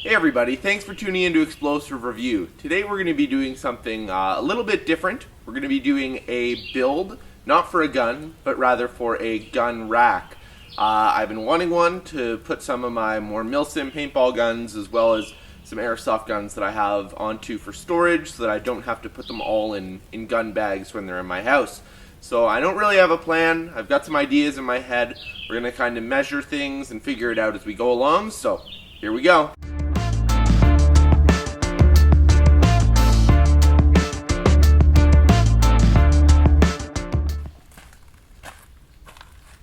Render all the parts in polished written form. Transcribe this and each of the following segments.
Hey everybody, thanks for tuning in to Explosive Review. Today we're going to be doing something a little bit different. We're going to be doing a build, not for a gun, but rather for a gun rack. I've been wanting one to put some of my more milsim paintball guns as well as some airsoft guns that I have onto for storage so that I don't have to put them all in gun bags when they're in my house. So I don't really have a plan. I've got some ideas in my head. We're going to kind of measure things and figure it out as we go along. So here we go.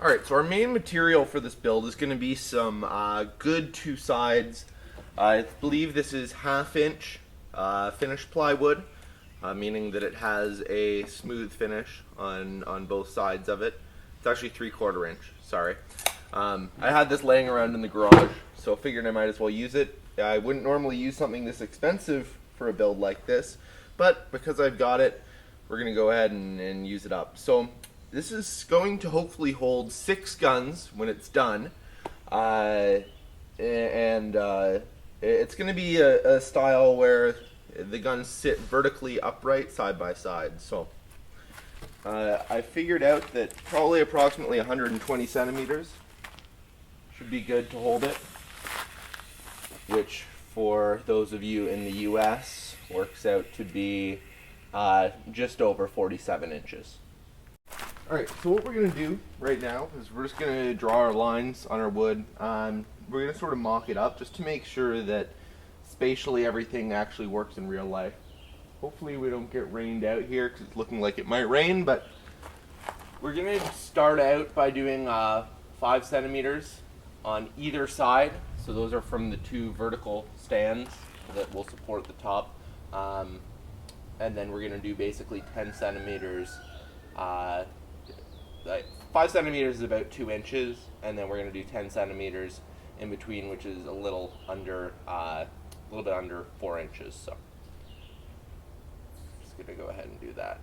Alright, so our main material for this build is going to be some good two sides. I believe this is 1/2 inch finished plywood, meaning that it has a smooth finish on both sides of it. It's actually 3/4 inch, sorry. I had this laying around in the garage, so I figured I might as well use it. I wouldn't normally use something this expensive for a build like this, but because I've got it, we're going to go ahead and use it up. So this is going to hopefully hold 6 guns when it's done, and it's going to be a style where the guns sit vertically upright side by side. So I figured out that probably approximately 120 centimeters should be good to hold it, which for those of you in the US works out to be just over 47 inches. Alright, so what we're going to do right now is we're just going to draw our lines on our wood. We're going to sort of mock it up just to make sure that spatially everything actually works in real life. Hopefully we don't get rained out here because it's looking like it might rain, but we're going to start out by doing 5 centimeters on either side. So those are from the 2 vertical stands that will support the top. And then we're going to do basically 10 centimeters. 5 centimeters is about 2 inches, and then we're going to do 10 centimeters in between, which is a little bit under 4 inches. So just going to go ahead and do that.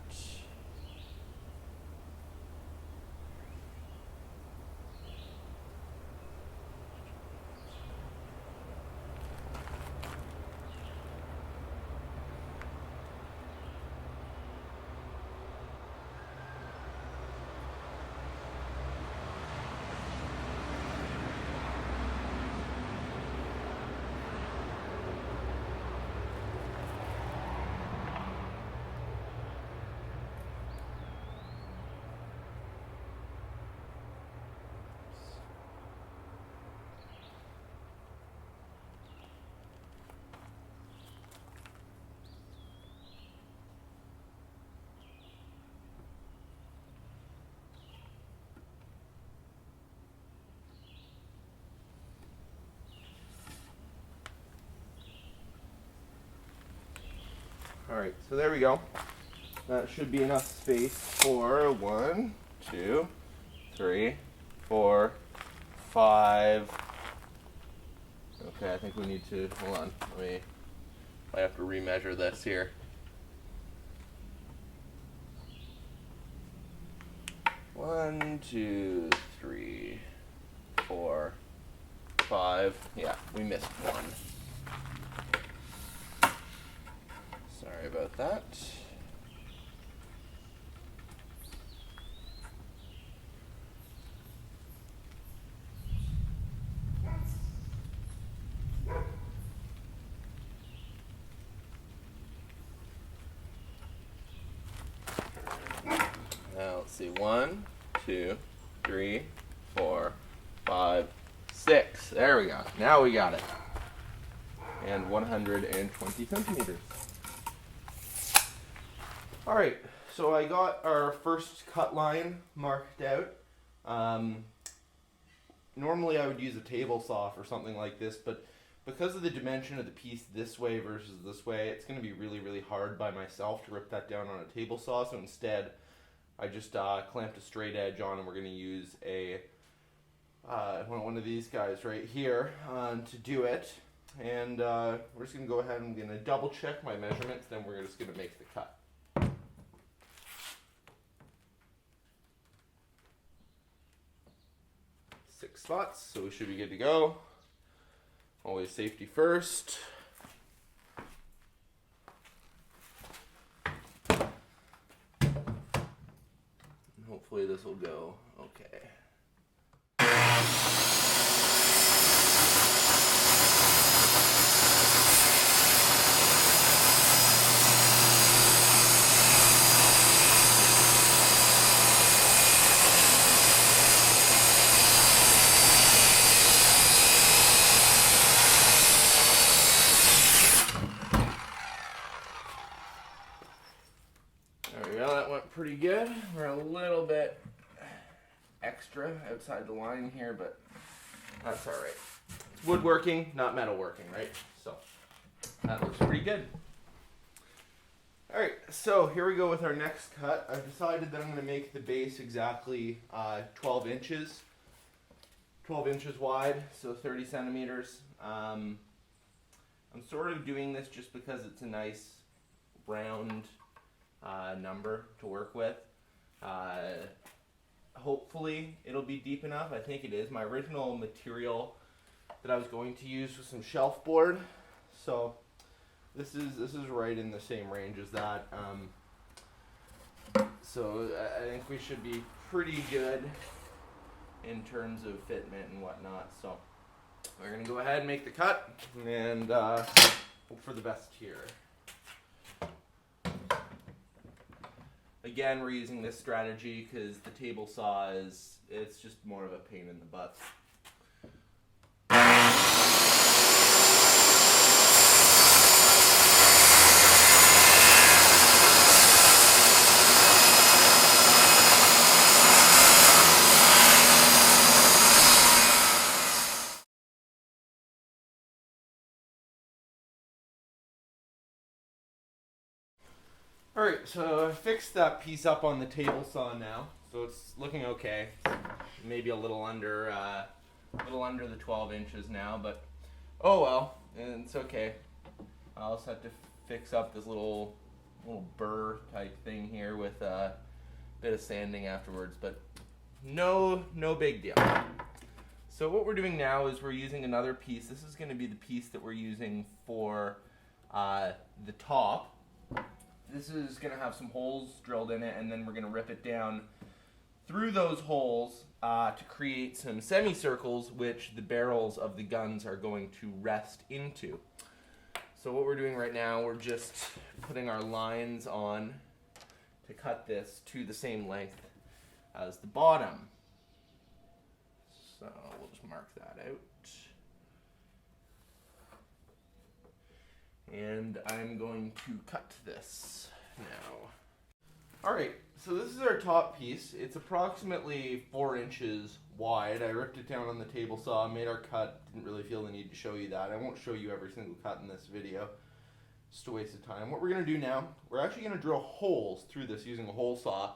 Alright, so there we go. That should be enough space for 1, 2, 3, 4, 5. Okay, I think we need to, hold on, I have to remeasure this here. 1, 2, 3, 4, 5. Yeah, we missed 1. Sorry about that. Now let's see. 1, 2, 3, 4, 5, 6. There we go. Now we got it. And 120 centimeters. Alright, so I got our first cut line marked out. Normally I would use a table saw for something like this, but because of the dimension of the piece this way versus this way, it's going to be really, really hard by myself to rip that down on a table saw. So instead, I just clamped a straight edge on, and we're going to use one of these guys right here to do it. And we're just going to go ahead and I'm going to double check my measurements, then we're just going to make the cut. 6 spots, so we should be good to go. Always safety first. Hopefully this will go okay. There we go, that went pretty good. We're a little bit extra outside the line here, but that's all right. It's woodworking, not metalworking, right? So that looks pretty good. All right, so here we go with our next cut. I've decided that I'm going to make the base exactly 12 inches. 12 inches wide, so 30 centimeters. I'm sort of doing this just because it's a nice round number to work with. Hopefully it'll be deep enough. I think it is. My original material that I was going to use was some shelf board, so this is right in the same range as that. So I think we should be pretty good in terms of fitment and whatnot. So we're gonna go ahead and make the cut and hope for the best here. Again, we're using this strategy because the table saw it's just more of a pain in the butt. Alright, so I fixed that piece up on the table saw now, so it's looking okay. Maybe a little under the 12 inches now, but oh well, and it's okay. I also have to fix up this little burr type thing here with a bit of sanding afterwards, but no big deal. So what we're doing now is we're using another piece. This is going to be the piece that we're using for the top. This is going to have some holes drilled in it, and then we're going to rip it down through those holes to create some semicircles, which the barrels of the guns are going to rest into. So what we're doing right now, we're just putting our lines on to cut this to the same length as the bottom. So we'll just mark that out. And I'm going to cut this now. Alright, so this is our top piece. It's approximately 4 inches wide. I ripped it down on the table saw, made our cut. Didn't really feel the need to show you that. I won't show you every single cut in this video. Just a waste of time. What we're going to do now, we're actually going to drill holes through this using a hole saw.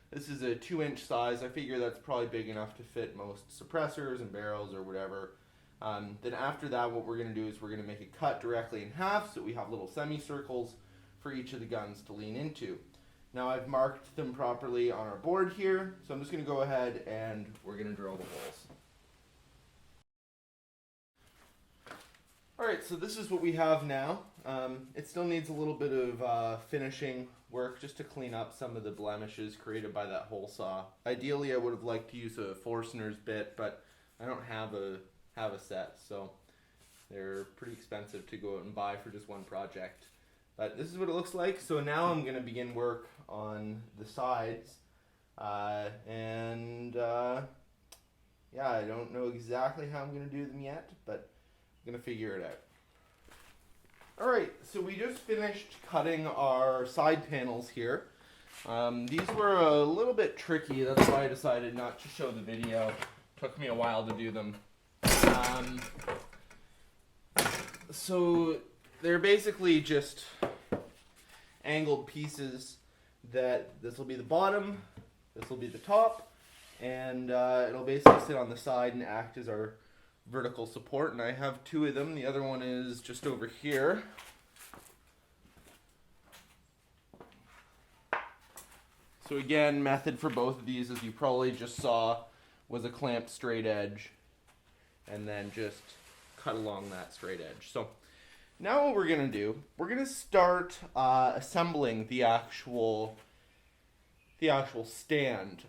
This is a 2-inch size. I figure that's probably big enough to fit most suppressors and barrels or whatever. Then after that, what we're going to do is we're going to make a cut directly in half so we have little semicircles for each of the guns to lean into. Now I've marked them properly on our board here, so I'm just going to go ahead and we're going to drill the holes. Alright, so this is what we have now. It still needs a little bit of finishing work just to clean up some of the blemishes created by that hole saw. Ideally I would have liked to use a Forstner's bit, but I don't have a set, so they're pretty expensive to go out and buy for just one project. But this is what it looks like. So now I'm going to begin work on the sides, yeah, I don't know exactly how I'm going to do them yet, but I'm going to figure it out. Alright, so we just finished cutting our side panels here. These were a little bit tricky, that's why I decided not to show the video. Took me a while to do them. So they're basically just angled pieces that this will be the bottom, this will be the top, and it'll basically sit on the side and act as our vertical support. And I have 2 of them. The other one is just over here. So again, method for both of these, as you probably just saw, was a clamped straight edge and then just cut along that straight edge. So now what we're gonna do, we're gonna start assembling the actual stand.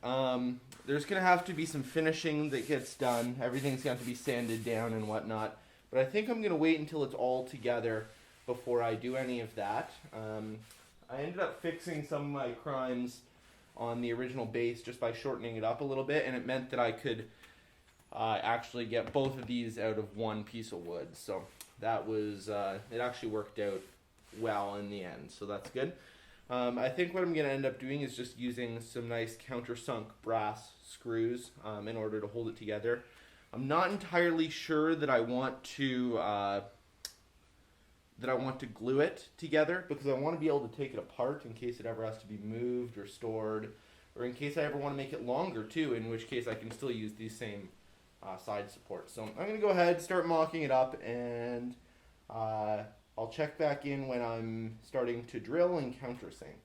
There's gonna have to be some finishing that gets done. Everything's got to be sanded down and whatnot. But I think I'm gonna wait until it's all together before I do any of that. I ended up fixing some of my crimes on the original base just by shortening it up a little bit, and it meant that I could actually get both of these out of one piece of wood. So that was, it actually worked out well in the end, so that's good. I think what I'm going to end up doing is just using some nice countersunk brass screws in order to hold it together. I'm not entirely sure that I want to glue it together, because I want to be able to take it apart in case it ever has to be moved or stored, or in case I ever want to make it longer too, in which case I can still use these same side supports. So I'm going to go ahead, start mocking it up, and I'll check back in when I'm starting to drill and countersink.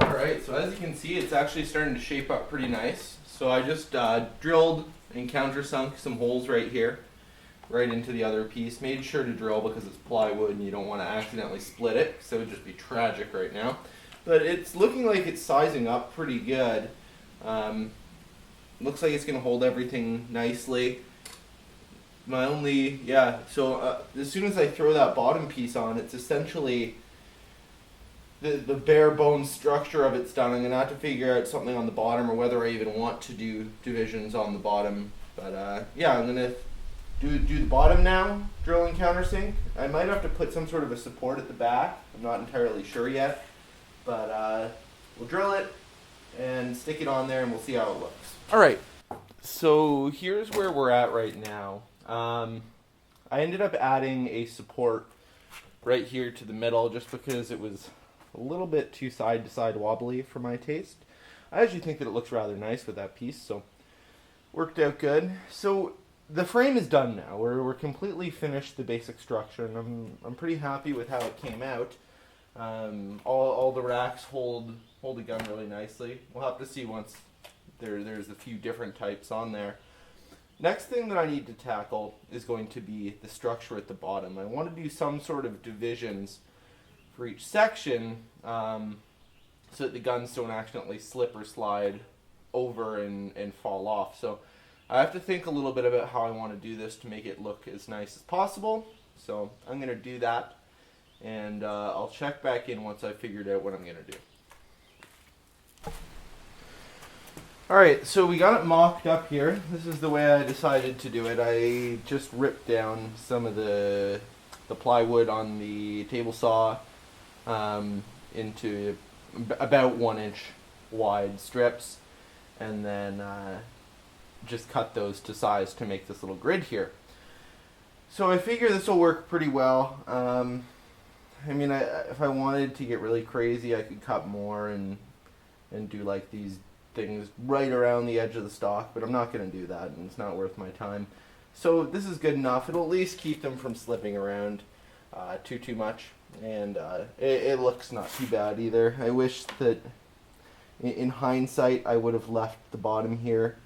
Alright, so as you can see, it's actually starting to shape up pretty nice. So I just drilled and countersunk some holes right here, right into the other piece. Made sure to drill because it's plywood and you don't want to accidentally split it, because that would just be tragic right now. But it's looking like it's sizing up pretty good. Looks like it's going to hold everything nicely. My only, so as soon as I throw that bottom piece on, it's essentially the bare bones structure of it's done. I'm going to have to figure out something on the bottom, or whether I even want to do divisions on the bottom. But yeah, I'm going to do the bottom now, drill and countersink. I might have to put some sort of a support at the back. I'm not entirely sure yet. But we'll drill it and stick it on there, and we'll see how it looks. Alright, so here's where we're at right now. I ended up adding a support right here to the middle just because it was a little bit too side to side wobbly for my taste. I actually think that it looks rather nice with that piece, so worked out good. So the frame is done now. We're completely finished the basic structure, and I'm pretty happy with how it came out. All the racks hold the gun really nicely. We'll have to see once there's a few different types on there. Next thing that I need to tackle is going to be the structure at the bottom. I want to do some sort of divisions for each section so that the guns don't accidentally slip or slide over and fall off. So I have to think a little bit about how I want to do this to make it look as nice as possible. So I'm going to do that, and I'll check back in once I've figured out what I'm going to do. Alright, so we got it mocked up here. This is the way I decided to do it. I just ripped down some of the plywood on the table saw into about 1 inch wide strips, and then just cut those to size to make this little grid here. So I figure this will work pretty well. I mean, if I wanted to get really crazy, I could cut more and do like these things right around the edge of the stock, but I'm not going to do that, and it's not worth my time. So this is good enough. It'll at least keep them from slipping around too much, and it looks not too bad either. I wish that in hindsight I would have left the bottom here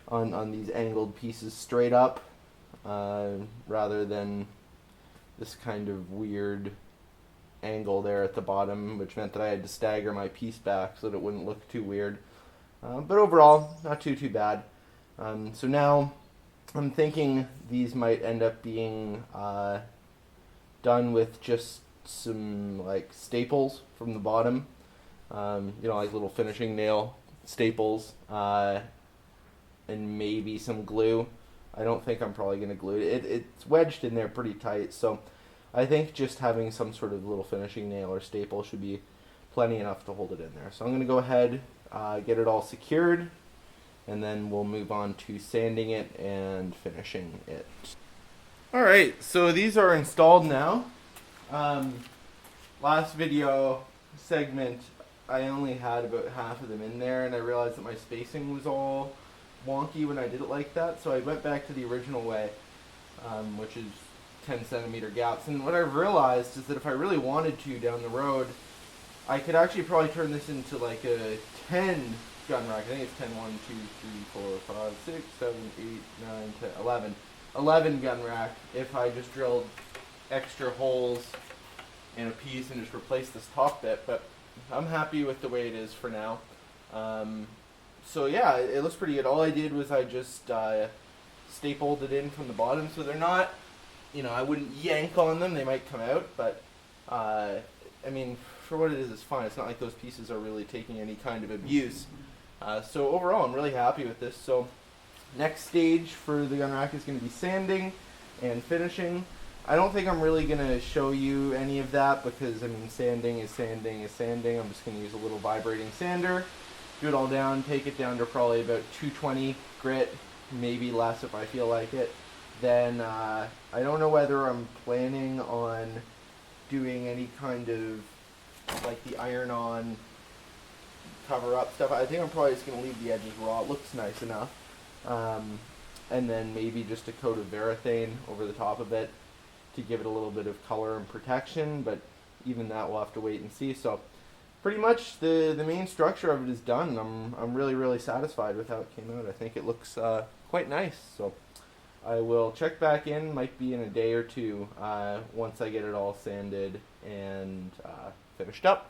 on these angled pieces straight up rather than this kind of weird angle there at the bottom, which meant that I had to stagger my piece back so that it wouldn't look too weird. But overall, not too bad. So now I'm thinking these might end up being done with just some like staples from the bottom, like little finishing nail staples, and maybe some glue. I don't think I'm probably going to glue it. It's wedged in there pretty tight, so I think just having some sort of little finishing nail or staple should be plenty enough to hold it in there. So I'm going to go ahead, get it all secured, and then we'll move on to sanding it and finishing it. Alright, so these are installed now. Last video segment, I only had about half of them in there, and I realized that my spacing was all wonky when I did it like that, so I went back to the original way, which is 10 centimeter gaps. And what I've realized is that if I really wanted to down the road, I could actually probably turn this into like a 10 gun rack. I think it's 10, 1, 2, 3, 4, 5, 6, 7, 8, 9, 10, 11. 11 gun rack if I just drilled extra holes in a piece and just replaced this top bit, but I'm happy with the way it is for now. So yeah, it looks pretty good. All I did was I just stapled it in from the bottom, so they're not, I wouldn't yank on them, they might come out, but I mean, for what it is, it's fine. It's not like those pieces are really taking any kind of abuse. So overall, I'm really happy with this. So next stage for the gun rack is going to be sanding and finishing. I don't think I'm really going to show you any of that because, I mean, sanding is sanding is sanding. I'm just going to use a little vibrating sander, do it all down, take it down to probably about 220 grit, maybe less if I feel like it. Then I don't know whether I'm planning on doing any kind of like the iron-on cover-up stuff. I think I'm probably just going to leave the edges raw. It looks nice enough. And then maybe just a coat of Varathane over the top of it to give it a little bit of color and protection, but even that we'll have to wait and see. So pretty much the main structure of it is done. I'm really satisfied with how it came out. I think it looks quite nice. So I will check back in, might be in a day or two, once I get it all sanded and finished up.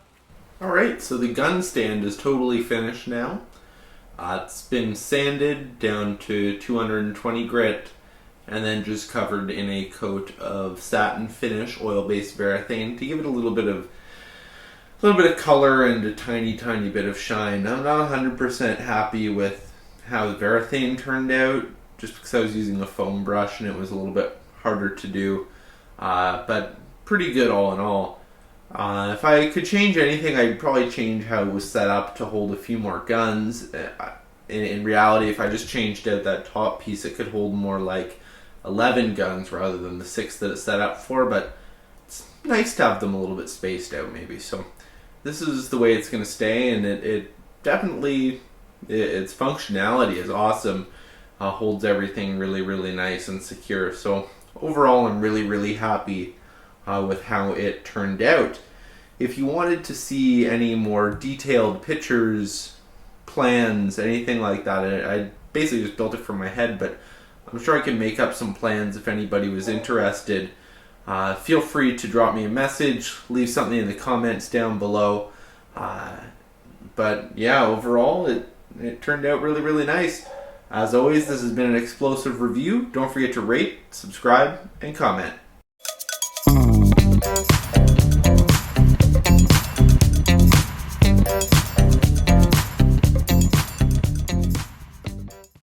Alright, so the gun stand is totally finished now. It's been sanded down to 220 grit and then just covered in a coat of satin finish oil-based Varathane to give it a little bit of color and a tiny bit of shine. I'm not 100% happy with how the Varathane turned out, just because I was using a foam brush and it was a little bit harder to do, but pretty good all in all. If I could change anything, I'd probably change how it was set up to hold a few more guns. In reality, if I just changed out that top piece, it could hold more like 11 guns rather than the 6 that it's set up for, but it's nice to have them a little bit spaced out maybe. So this is the way it's going to stay, and it definitely, its functionality is awesome. Holds everything really nice and secure. So overall, I'm really happy with how it turned out. If you wanted to see any more detailed pictures, plans, anything like that, I basically just built it from my head, but I'm sure I can make up some plans if anybody was interested. Feel free to drop me a message, leave something in the comments down below. But yeah, overall, it turned out really nice. As always, this has been an explosive review. Don't forget to rate, subscribe, and comment.